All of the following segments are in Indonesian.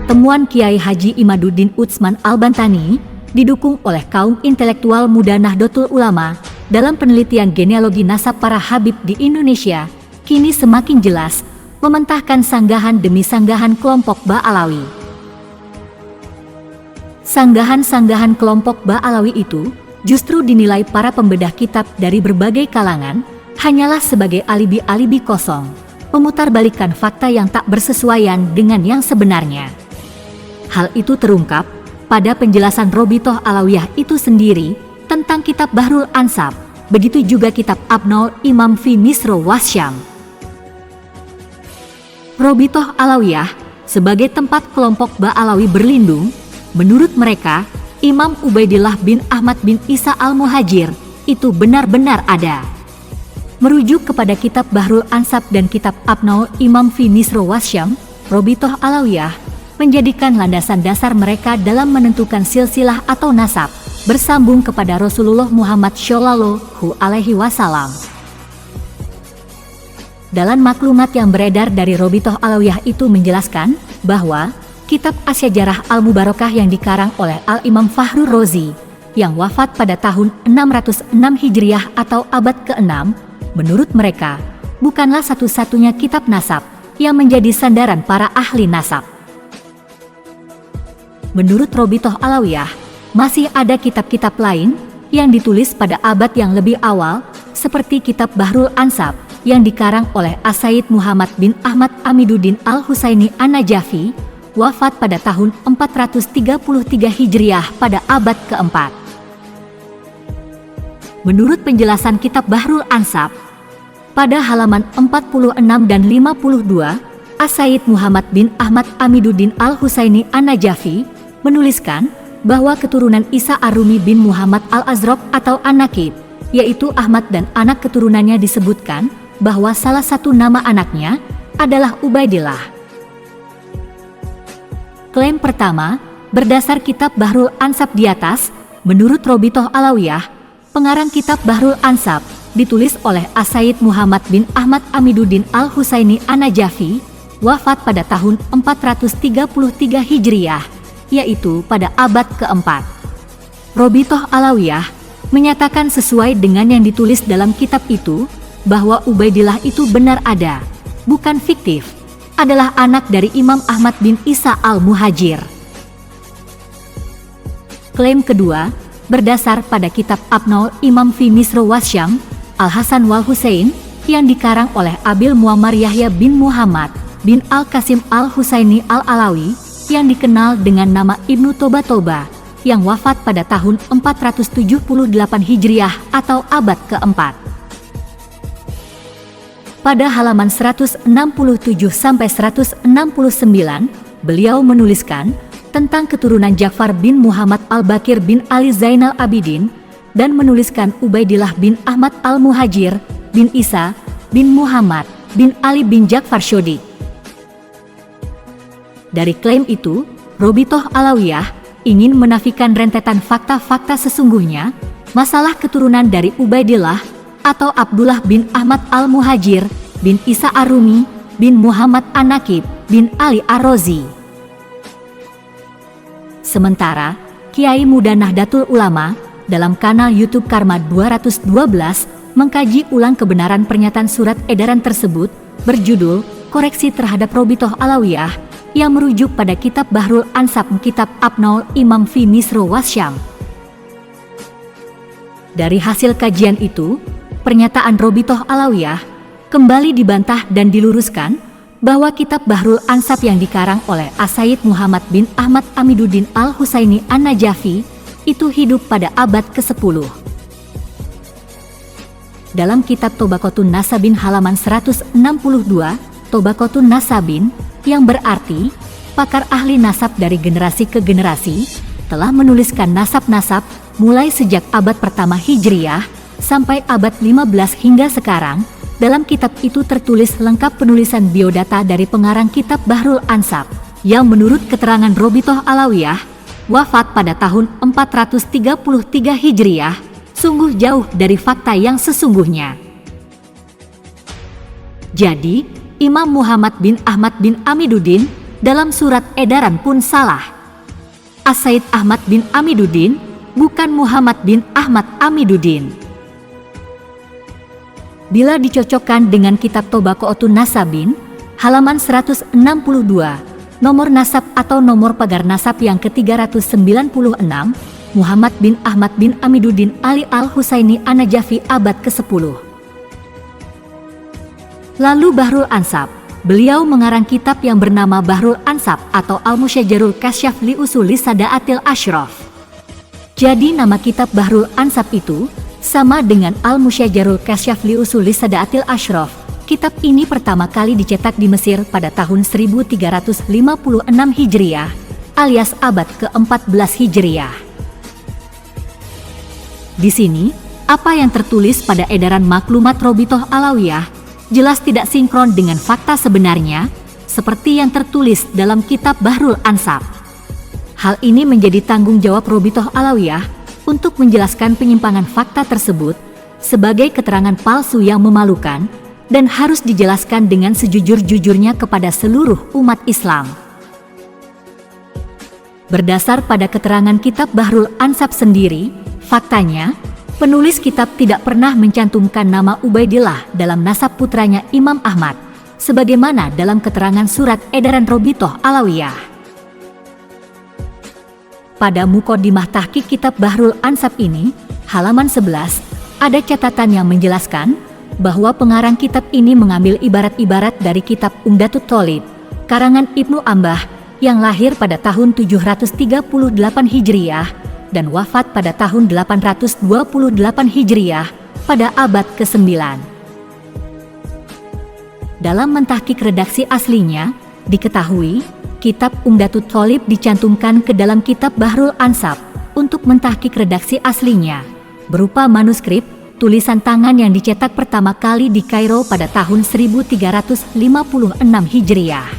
temuan Kiai Haji Imaduddin Utsman Al-Bantani, didukung oleh kaum intelektual muda Nahdlatul Ulama dalam penelitian genealogi nasab para habib di Indonesia, kini semakin jelas mementahkan sanggahan demi sanggahan kelompok Ba'alawi. Sanggahan-sanggahan kelompok Ba'alawi itu justru dinilai para pembedah kitab dari berbagai kalangan hanyalah sebagai alibi-alibi kosong, memutarbalikkan fakta yang tak bersesuaian dengan yang sebenarnya. Hal itu terungkap pada penjelasan Robitoh Alawiyah itu sendiri tentang kitab Bahrul Ansab, begitu juga kitab Abnaul Imam fi Misro Wasyam. Robitoh Alawiyah sebagai tempat kelompok Ba'alawi berlindung, menurut mereka, Imam Ubaidillah bin Ahmad bin Isa Al-Muhajir itu benar-benar ada. Merujuk kepada kitab Bahrul Ansab dan kitab Abnaul Imam fi Misro Wasyam, Robitoh Alawiyah menjadikan landasan dasar mereka dalam menentukan silsilah atau nasab bersambung kepada Rasulullah Muhammad Shallallahu Alaihi Wasallam. Dalam maklumat yang beredar dari Robitoh Alawiyah itu menjelaskan bahwa kitab Asyajarah Al-Mubarakah yang dikarang oleh Al-Imam Fakhrur Razi yang wafat pada tahun 606 Hijriah atau abad ke-6, menurut mereka bukanlah satu-satunya kitab nasab yang menjadi sandaran para ahli nasab. Menurut Robitoh Alawiyah, masih ada kitab-kitab lain yang ditulis pada abad yang lebih awal seperti kitab Bahrul Ansab yang dikarang oleh As-Sayyid Muhammad bin Ahmad Amiduddin Al-Husaini An-Najafi, wafat pada tahun 433 Hijriah pada abad keempat. Menurut penjelasan kitab Bahrul Ansab, pada halaman 46 dan 52, As-Sayyid Muhammad bin Ahmad Amiduddin Al-Husaini An-Najafi menuliskan bahwa keturunan Isa Ar-Rumi bin Muhammad Al-Azraq atau An-Nakib, yaitu Ahmad dan anak keturunannya disebutkan bahwa salah satu nama anaknya adalah Ubaidillah. Klaim pertama, berdasar kitab Bahrul Ansab di atas, menurut Robitoh Alawiyah, pengarang kitab Bahrul Ansab ditulis oleh As-Sayyid Muhammad bin Ahmad Amiduddin Al-Husaini An-Najafi, wafat pada tahun 433 Hijriah, yaitu pada abad keempat. Robitoh Alawiyah menyatakan sesuai dengan yang ditulis dalam kitab itu, bahwa Ubaidillah itu benar ada, bukan fiktif, adalah anak dari Imam Ahmad bin Isa Al-Muhajir. Klaim kedua, berdasar pada kitab Abnaul Imam fi Misro Wasyam, Al-Hasan wal Husain, yang dikarang oleh Abil Muammar Yahya bin Muhammad bin Al-Qasim Al-Husaini Al-Alawi, yang dikenal dengan nama Ibnu Toba, yang wafat pada tahun 478 Hijriah atau abad keempat. Pada halaman 167-169, beliau menuliskan tentang keturunan Ja'far bin Muhammad Al-Bakir bin Ali Zainal Abidin dan menuliskan Ubaidillah bin Ahmad Al-Muhajir bin Isa bin Muhammad bin Ali bin Ja'far Shodiq. Dari klaim itu, Robitoh Alawiyah ingin menafikan rentetan fakta-fakta sesungguhnya masalah keturunan dari Ubaidillah atau Abdullah bin Ahmad Al-Muhajir bin Isa Ar-Rumi bin Muhammad An-Nakib bin Ali Ar-Razi. Sementara, Kiai Muda Nahdlatul Ulama dalam kanal YouTube Karma 212 mengkaji ulang kebenaran pernyataan surat edaran tersebut berjudul Koreksi Terhadap Robitoh Alawiyah yang merujuk pada kitab Bahrul Ansab, kitab Abnaul Imam fi Misro Wasyam. Dari hasil kajian itu, pernyataan Robitoh Alawiyah kembali dibantah dan diluruskan bahwa kitab Bahrul Ansab yang dikarang oleh As-Sayyid Muhammad bin Ahmad Amiduddin Al-Husaini An-Najafi itu hidup pada abad ke-10. Dalam kitab Tobaqatun Nasabin halaman 162, Tobaqatun Nasabin, yang berarti pakar ahli nasab dari generasi ke generasi, telah menuliskan nasab-nasab mulai sejak abad pertama Hijriyah sampai abad 15 hingga sekarang. Dalam kitab itu tertulis lengkap penulisan biodata dari pengarang kitab Bahrul Ansab, yang menurut keterangan Robitoh Alawiyah, wafat pada tahun 433 Hijriyah, sungguh jauh dari fakta yang sesungguhnya. Jadi, Imam Muhammad bin Ahmad bin Amiduddin dalam surat edaran pun salah. As-Said Ahmad bin Amiduddin bukan Muhammad bin Ahmad Amiduddin. Bila dicocokkan dengan kitab Tobaqaatun Nasabin, halaman 162, nomor nasab atau nomor pagar nasab yang ke-396, Muhammad bin Ahmad bin Amiduddin Ali Al-Husaini An-Najafi abad ke-10. Lalu Bahrul Ansab, beliau mengarang kitab yang bernama Bahrul Ansab atau Al-Musyajarul Kasyaf li Usuli Sadaatil Ashraf. Jadi nama kitab Bahrul Ansab itu sama dengan Al-Musyajarul Kasyaf li Usuli Sadaatil Ashraf. Kitab ini pertama kali dicetak di Mesir pada tahun 1356 Hijriah alias abad ke-14 Hijriah. Di sini, apa yang tertulis pada edaran maklumat Robitoh Alawiyah jelas tidak sinkron dengan fakta sebenarnya, seperti yang tertulis dalam kitab Bahrul Ansab. Hal ini menjadi tanggung jawab Robitoh Alawiyah untuk menjelaskan penyimpangan fakta tersebut sebagai keterangan palsu yang memalukan dan harus dijelaskan dengan sejujur-jujurnya kepada seluruh umat Islam. Berdasar pada keterangan kitab Bahrul Ansab sendiri, faktanya, penulis kitab tidak pernah mencantumkan nama Ubaidillah dalam nasab putranya Imam Ahmad, sebagaimana dalam keterangan surat edaran Robitoh Alawiyah. Pada Muqaddimah Tahqiq kitab Bahrul Ansab ini, halaman 11, ada catatan yang menjelaskan bahwa pengarang kitab ini mengambil ibarat-ibarat dari kitab Umdatut Thalib, karangan Ibnu Ambah yang lahir pada tahun 738 Hijriah dan wafat pada tahun 828 Hijriah pada abad ke-9. Dalam mentahqiq redaksi aslinya, diketahui kitab Umdatut Thalib dicantumkan ke dalam kitab Bahrul Ansab untuk mentahqiq redaksi aslinya, berupa manuskrip tulisan tangan yang dicetak pertama kali di Kairo pada tahun 1356 Hijriah.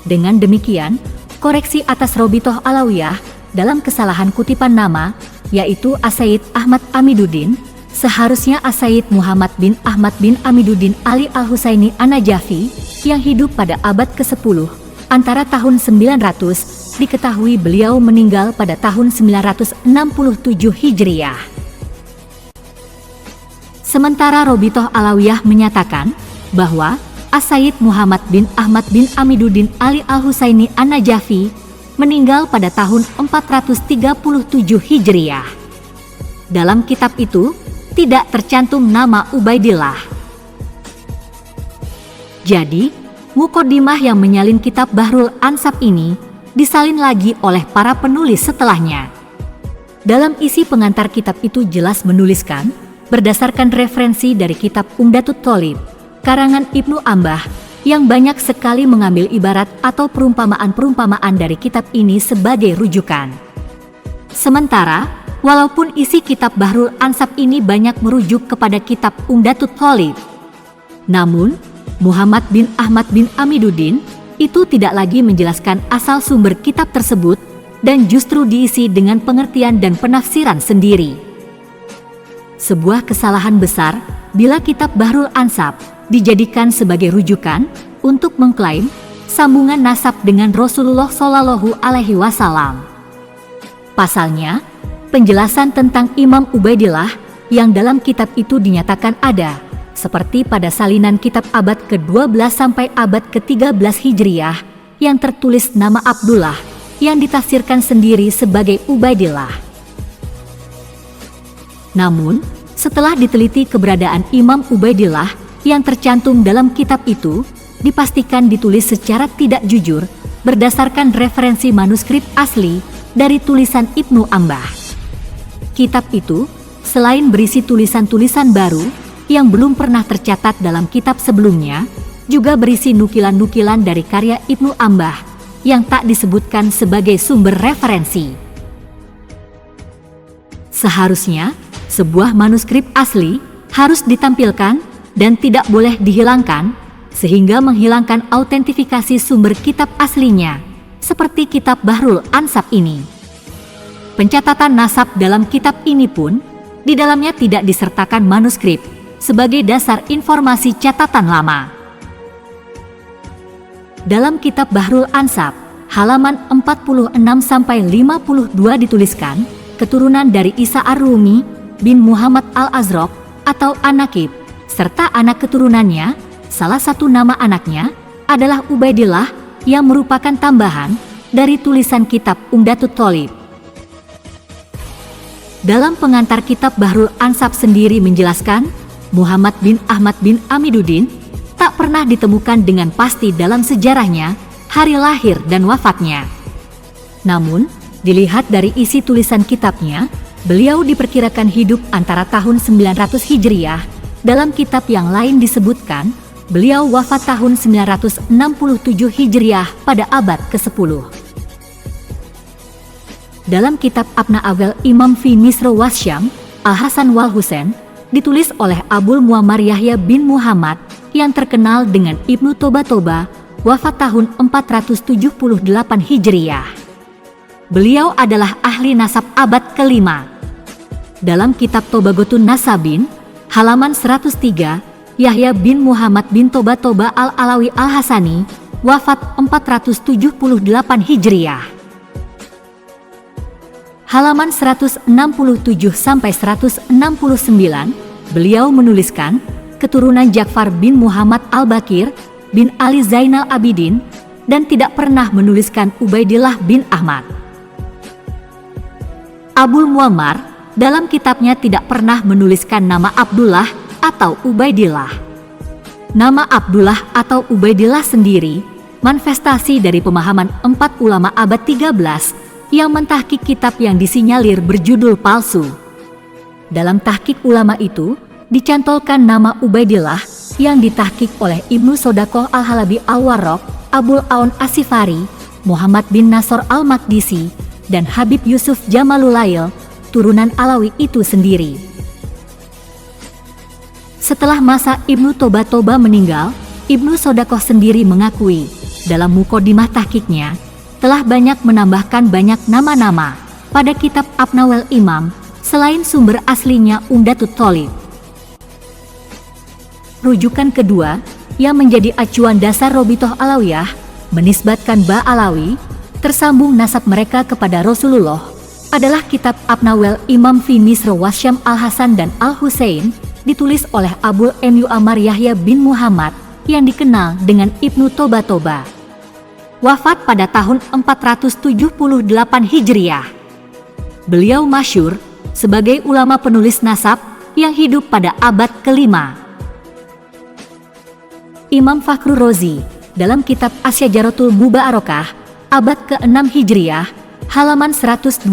Dengan demikian, koreksi atas Robitoh Alawiyah dalam kesalahan kutipan nama, yaitu As-Said Ahmad Amiduddin, seharusnya As-Said Muhammad bin Ahmad bin Amiduddin Ali Al-Husaini An-Najafi yang hidup pada abad ke-10 antara tahun 900, diketahui beliau meninggal pada tahun 967 Hijriah. Sementara Robitoh Alawiyah menyatakan bahwa As-Said Muhammad bin Ahmad bin Amiduddin Ali Al-Husaini An-Najafi meninggal pada tahun 437 Hijriah. Dalam kitab itu tidak tercantum nama Ubaidillah. Jadi, muqaddimah yang menyalin kitab Bahrul Ansab ini disalin lagi oleh para penulis setelahnya. Dalam isi pengantar kitab itu jelas menuliskan, berdasarkan referensi dari kitab Umdatut Thalib, karangan Ibnu Ambah, yang banyak sekali mengambil ibarat atau perumpamaan-perumpamaan dari kitab ini sebagai rujukan. Sementara, walaupun isi kitab Bahrul Ansab ini banyak merujuk kepada kitab Umdatut Thalib, namun Muhammad bin Ahmad bin Amiduddin itu tidak lagi menjelaskan asal sumber kitab tersebut dan justru diisi dengan pengertian dan penafsiran sendiri. Sebuah kesalahan besar bila kitab Bahrul Ansab dijadikan sebagai rujukan untuk mengklaim sambungan nasab dengan Rasulullah Shallallahu Alaihi Wasallam. Pasalnya, penjelasan tentang Imam Ubaidillah yang dalam kitab itu dinyatakan ada, seperti pada salinan kitab abad ke-12 sampai abad ke-13 Hijriah yang tertulis nama Abdullah yang ditafsirkan sendiri sebagai Ubaidillah. Namun, setelah diteliti keberadaan Imam Ubaidillah yang tercantum dalam kitab itu, dipastikan ditulis secara tidak jujur berdasarkan referensi manuskrip asli dari tulisan Ibnu Ambah. Kitab itu, selain berisi tulisan-tulisan baru yang belum pernah tercatat dalam kitab sebelumnya, juga berisi nukilan-nukilan dari karya Ibnu Ambah yang tak disebutkan sebagai sumber referensi. Seharusnya, sebuah manuskrip asli harus ditampilkan dan tidak boleh dihilangkan, sehingga menghilangkan autentifikasi sumber kitab aslinya, seperti kitab Bahrul Ansab ini. Pencatatan nasab dalam kitab ini pun, di dalamnya tidak disertakan manuskrip sebagai dasar informasi catatan lama. Dalam kitab Bahrul Ansab, halaman 46-52 dituliskan, keturunan dari Isa Ar-Rumi bin Muhammad Al-Azraq atau An-Nakib, serta anak keturunannya, salah satu nama anaknya adalah Ubaidillah yang merupakan tambahan dari tulisan kitab Umdatut Thalib. Dalam pengantar kitab Bahrul Ansab sendiri menjelaskan, Muhammad bin Ahmad bin Amiduddin tak pernah ditemukan dengan pasti dalam sejarahnya hari lahir dan wafatnya. Namun, dilihat dari isi tulisan kitabnya, beliau diperkirakan hidup antara tahun 900 Hijriah. Dalam kitab yang lain disebutkan, beliau wafat tahun 967 Hijriah pada abad ke-10. Dalam kitab Abna Awel Imam fi Misro Wasyam, Al-Hasan wal Husain, ditulis oleh Abul Muammar Yahya bin Muhammad yang terkenal dengan Ibnu Toba, wafat tahun 478 Hijriah. Beliau adalah ahli nasab abad ke-5. Dalam kitab Tobagotun Nasabin, halaman 103, Yahya bin Muhammad bin Toba Al-Alawi Al-Hasani, wafat 478 Hijriah. Halaman 167-169, beliau menuliskan, keturunan Ja'far bin Muhammad Al-Bakir bin Ali Zainal Abidin, dan tidak pernah menuliskan Ubaidillah bin Ahmad. Abul Muammar dalam kitabnya tidak pernah menuliskan nama Abdullah atau Ubaidillah. Nama Abdullah atau Ubaidillah sendiri manifestasi dari pemahaman 4 ulama abad 13 yang mentahkik kitab yang disinyalir berjudul palsu. Dalam tahkik ulama itu, dicantolkan nama Ubaidillah yang ditahkik oleh Ibnu Sodaqoh Al-Halabi Al-Warraq, Abul Aun As-Sifari, Muhammad bin Nasr Al-Maqdisi, dan Habib Yusuf Jamalulail, turunan Alawi itu sendiri. Setelah masa Ibnu Toba meninggal, Ibnu Sodaqoh sendiri mengakui dalam mukodimah tahkiknya telah banyak menambahkan banyak nama-nama pada kitab Abnawel Imam selain sumber aslinya Umdatut Thalib. Rujukan kedua yang menjadi acuan dasar Robitoh Alawiyah menisbatkan Ba Alawi tersambung nasab mereka kepada Rasulullah adalah kitab Abnawel Imam fi Misro Wasyam Al-Hasan dan Al-Husain, ditulis oleh Abul Muammar Yahya bin Muhammad yang dikenal dengan Ibnu Toba. Wafat pada tahun 478 Hijriah. Beliau masyhur sebagai ulama penulis nasab yang hidup pada abad ke-5. Imam Fakhrur Razi dalam kitab Asyajaratul Mubarakah abad ke-6 Hijriah halaman 127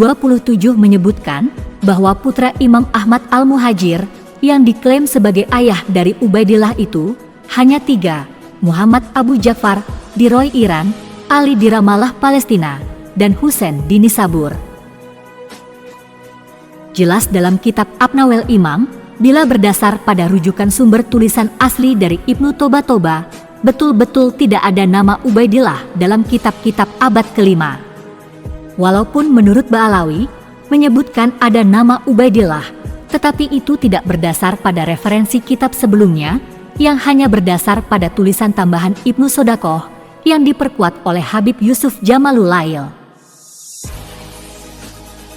menyebutkan bahwa putra Imam Ahmad Al-Muhajir yang diklaim sebagai ayah dari Ubaidillah itu hanya 3, Muhammad Abu Ja'far di Roy Iran, Ali di Ramallah Palestina, dan Husain di Nisabur. Jelas dalam kitab Abnawel Imam, bila berdasar pada rujukan sumber tulisan asli dari Ibnu Toba, betul-betul tidak ada nama Ubaidillah dalam kitab-kitab abad ke-5. Walaupun menurut Ba'alawi menyebutkan ada nama Ubaidillah, tetapi itu tidak berdasar pada referensi kitab sebelumnya yang hanya berdasar pada tulisan tambahan Ibnu Sodaqoh yang diperkuat oleh Habib Yusuf Jamalulail.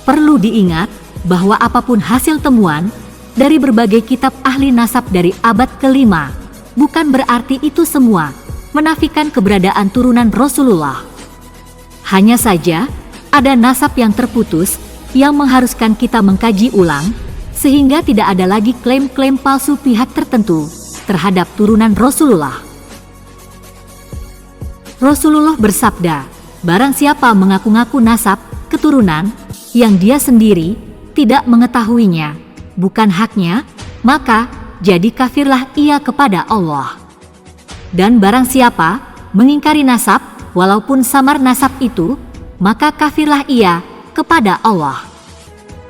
Perlu diingat bahwa apapun hasil temuan dari berbagai kitab ahli nasab dari abad ke-5, bukan berarti itu semua menafikan keberadaan turunan Rasulullah. Hanya saja ada nasab yang terputus yang mengharuskan kita mengkaji ulang, sehingga tidak ada lagi klaim-klaim palsu pihak tertentu terhadap turunan Rasulullah. Rasulullah bersabda, barang siapa mengaku-ngaku nasab, keturunan, yang dia sendiri tidak mengetahuinya, bukan haknya, maka jadi kafirlah ia kepada Allah. Dan barang siapa mengingkari nasab, walaupun samar nasab itu, maka kafirlah ia kepada Allah.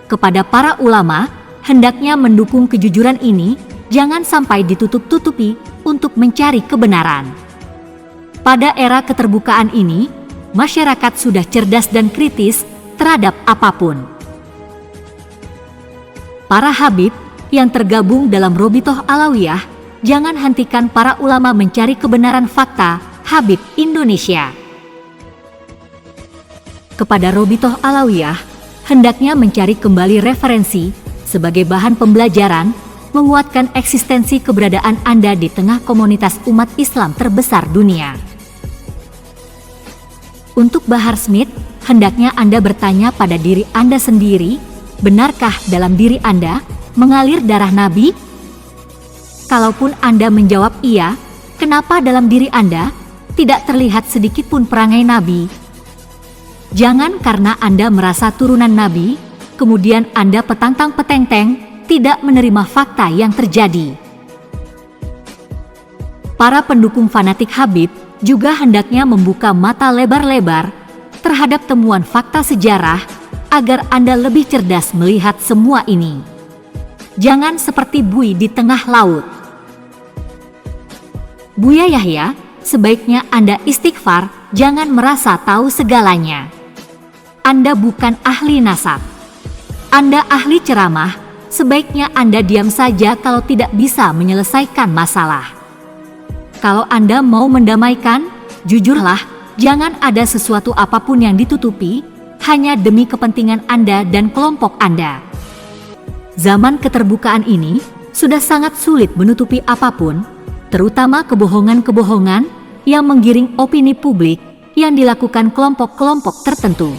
Kepada para ulama, hendaknya mendukung kejujuran ini, jangan sampai ditutup-tutupi untuk mencari kebenaran. Pada era keterbukaan ini, masyarakat sudah cerdas dan kritis terhadap apapun. Para habib yang tergabung dalam Robitoh Alawiyah, jangan hentikan para ulama mencari kebenaran fakta Habib Indonesia. Kepada Robitoh Alawiyah, hendaknya mencari kembali referensi sebagai bahan pembelajaran, menguatkan eksistensi keberadaan Anda di tengah komunitas umat Islam terbesar dunia. Untuk Bahar Smith, hendaknya Anda bertanya pada diri Anda sendiri, benarkah dalam diri Anda mengalir darah Nabi? Kalaupun Anda menjawab iya, kenapa dalam diri Anda tidak terlihat sedikit pun perangai Nabi? Jangan karena Anda merasa turunan Nabi, kemudian Anda petantang-petenteng, tidak menerima fakta yang terjadi. Para pendukung fanatik Habib juga hendaknya membuka mata lebar-lebar terhadap temuan fakta sejarah agar Anda lebih cerdas melihat semua ini. Jangan seperti buih di tengah laut. Buya Yahya, sebaiknya Anda istighfar, jangan merasa tahu segalanya. Anda bukan ahli nasab. Anda ahli ceramah, sebaiknya Anda diam saja kalau tidak bisa menyelesaikan masalah. Kalau Anda mau mendamaikan, jujurlah, jangan ada sesuatu apapun yang ditutupi, hanya demi kepentingan Anda dan kelompok Anda. Zaman keterbukaan ini sudah sangat sulit menutupi apapun, terutama kebohongan-kebohongan yang menggiring opini publik yang dilakukan kelompok-kelompok tertentu.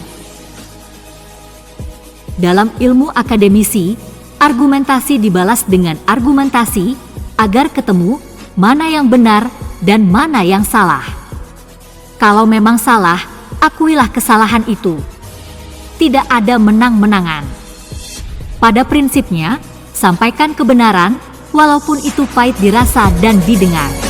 Dalam ilmu akademisi, argumentasi dibalas dengan argumentasi agar ketemu mana yang benar dan mana yang salah. Kalau memang salah, akuilah kesalahan itu. Tidak ada menang-menangan. Pada prinsipnya, sampaikan kebenaran walaupun itu pahit dirasa dan didengar.